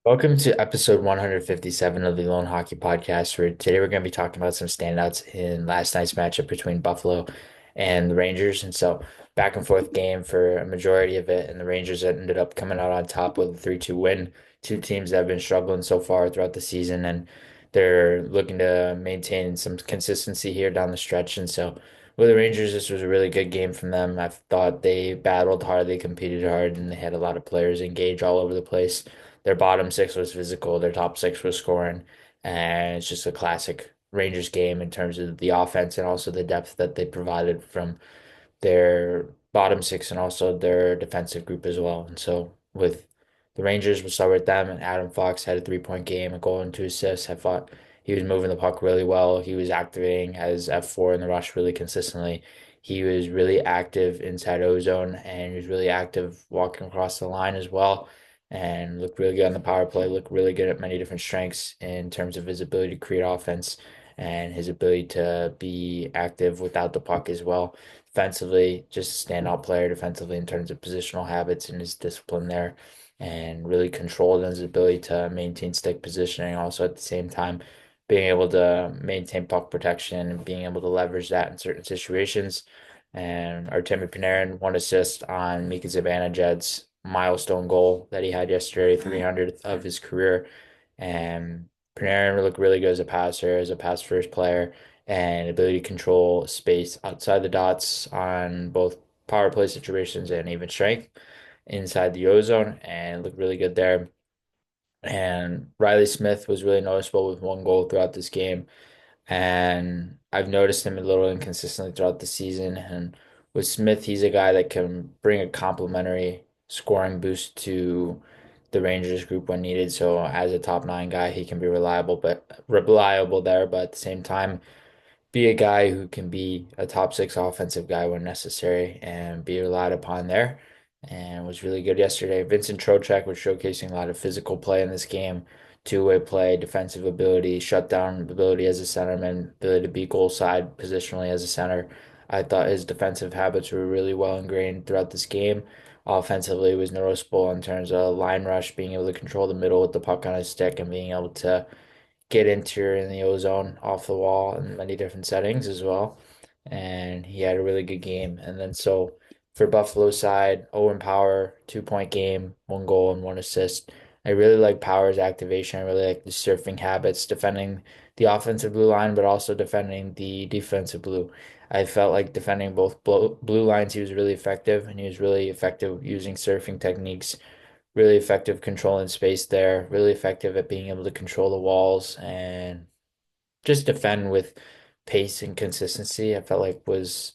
Welcome to episode 157 of the Lone Hockey Podcast, where today we're going to be talking about some standouts in last night's matchup between Buffalo and the Rangers. And so, back and forth game for a majority of it, and the Rangers ended up coming out on top with a 3-2 win. Two teams that have been struggling so far throughout the season, and they're looking to maintain some consistency here down the stretch. And so, with the Rangers, this was a really good game from them. I thought they battled hard, they competed hard, and they had a lot of players engaged all over the place. Their bottom six was physical, their top six was scoring, and it's just a classic Rangers game in terms of the offense and also the depth that they provided from their bottom six and also their defensive group as well. And so with the Rangers, we'll start with them. And Adam Fox had a 3-point game, a goal and two assists. I thought he was moving the puck really well. He was activating as F4 in the rush really consistently. He was really active inside ozone and he was really active walking across the line as well. And looked really good on the power play, looked really good at many different strengths in terms of his ability to create offense and his ability to be active without the puck as well. Defensively, just a standout player defensively in terms of positional habits and his discipline there, and really controlled in his ability to maintain stick positioning. Also, at the same time, being able to maintain puck protection and being able to leverage that in certain situations. And Artemi Panarin, one assist on Mika Zibanejad's milestone goal that he had yesterday, 300th of his career. And Panarin looked really good as a passer, as a pass first player and ability to control space outside the dots on both power play situations and even strength inside the ozone and looked really good there. And Riley Smith was really noticeable with one goal throughout this game. And I've noticed him a little inconsistently throughout the season. And with Smith, he's a guy that can bring a complementary scoring boost to the Rangers group when needed. So as a top nine guy, he can be reliable there, but at the same time, be a guy who can be a top six offensive guy when necessary and be relied upon there. And was really good yesterday. Vincent Trocheck was showcasing a lot of physical play in this game, two-way play, defensive ability, shutdown ability as a centerman, ability to be goal side positionally as a center. I thought his defensive habits were really well ingrained throughout this game. Offensively, was noticeable in terms of line rush, being able to control the middle with the puck on his stick and being able to get interior in the ozone off the wall in many different settings as well. And he had a really good game. And then so for Buffalo side, Owen Power, 2-point game, one goal and one assist. I really like Power's activation. I really like the surfing habits, defending the offensive blue line, but also defending the defensive blue. I felt like defending both blue lines, he was really effective, and he was really effective using surfing techniques, really effective controlling space there, really effective at being able to control the walls and just defend with pace and consistency. I felt like was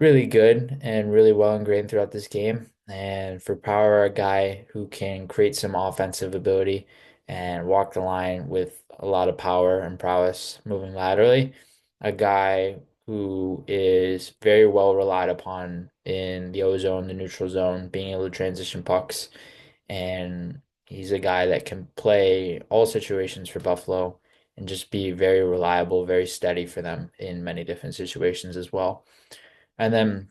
really good and really well ingrained throughout this game. And for Power, a guy who can create some offensive ability and walk the line with a lot of power and prowess moving laterally, a guy who is very well relied upon in the O zone, the neutral zone, being able to transition pucks. And he's a guy that can play all situations for Buffalo and just be very reliable, very steady for them in many different situations as well. And then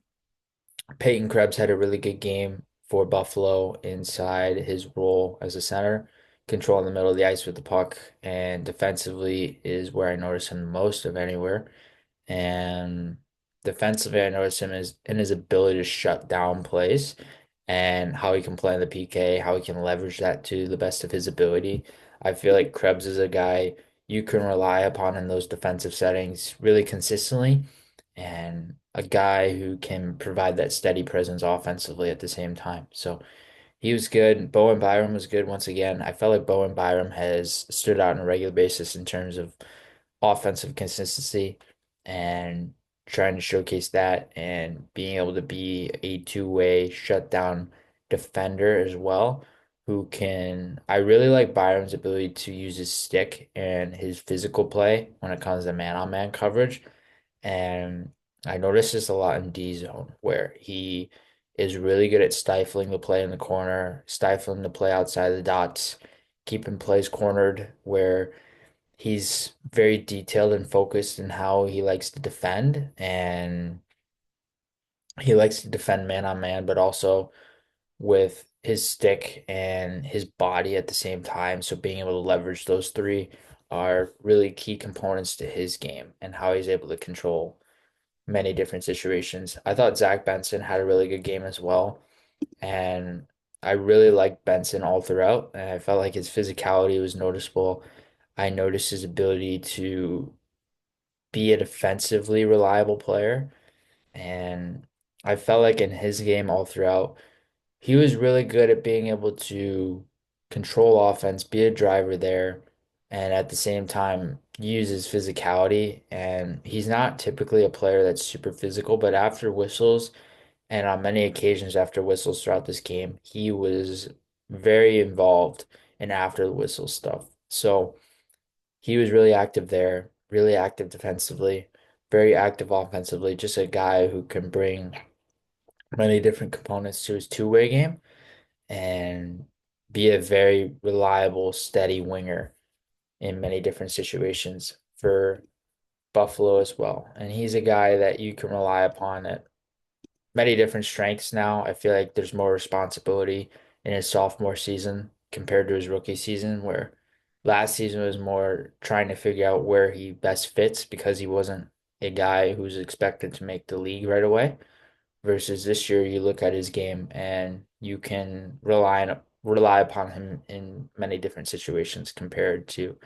Peyton Krebs had a really good game for Buffalo inside his role as a center, controlling the middle of the ice with the puck, and defensively is where I notice him most of anywhere. And defensively, I notice him is in his ability to shut down plays and how he can play in the PK, how he can leverage that to the best of his ability. I feel like Krebs is a guy you can rely upon in those defensive settings really consistently, and a guy who can provide that steady presence offensively at the same time. So he was good. Bowen Byram was good once again. I felt like Bowen Byram has stood out on a regular basis in terms of offensive consistency and trying to showcase that and being able to be a two-way shutdown defender as well, who can I really like Byron's ability to use his stick and his physical play when it comes to man-on-man coverage. And I notice this a lot in D zone where he is really good at stifling the play in the corner, stifling the play outside the dots, keeping plays cornered where he's very detailed and focused in how he likes to defend, and he likes to defend man on man, but also with his stick and his body at the same time. So being able to leverage those three are really key components to his game and how he's able to control many different situations. I thought Zach Benson had a really good game as well. And I really liked Benson all throughout. And I felt like his physicality was noticeable. I noticed his ability to be a defensively reliable player. And I felt like in his game all throughout, he was really good at being able to control offense, be a driver there, and at the same time use his physicality. And he's not typically a player that's super physical, but after whistles, and on many occasions after whistles throughout this game, he was very involved in after the whistle stuff. So he was really active there, really active defensively, very active offensively, just a guy who can bring many different components to his two-way game and be a very reliable, steady winger in many different situations for Buffalo as well. And he's a guy that you can rely upon at many different strengths now. I feel like there's more responsibility in his sophomore season compared to his rookie season, where last season was more trying to figure out where he best fits because he wasn't a guy who's expected to make the league right away. Versus this year, you look at his game and you can rely upon him in many different situations compared to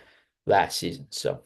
last season. So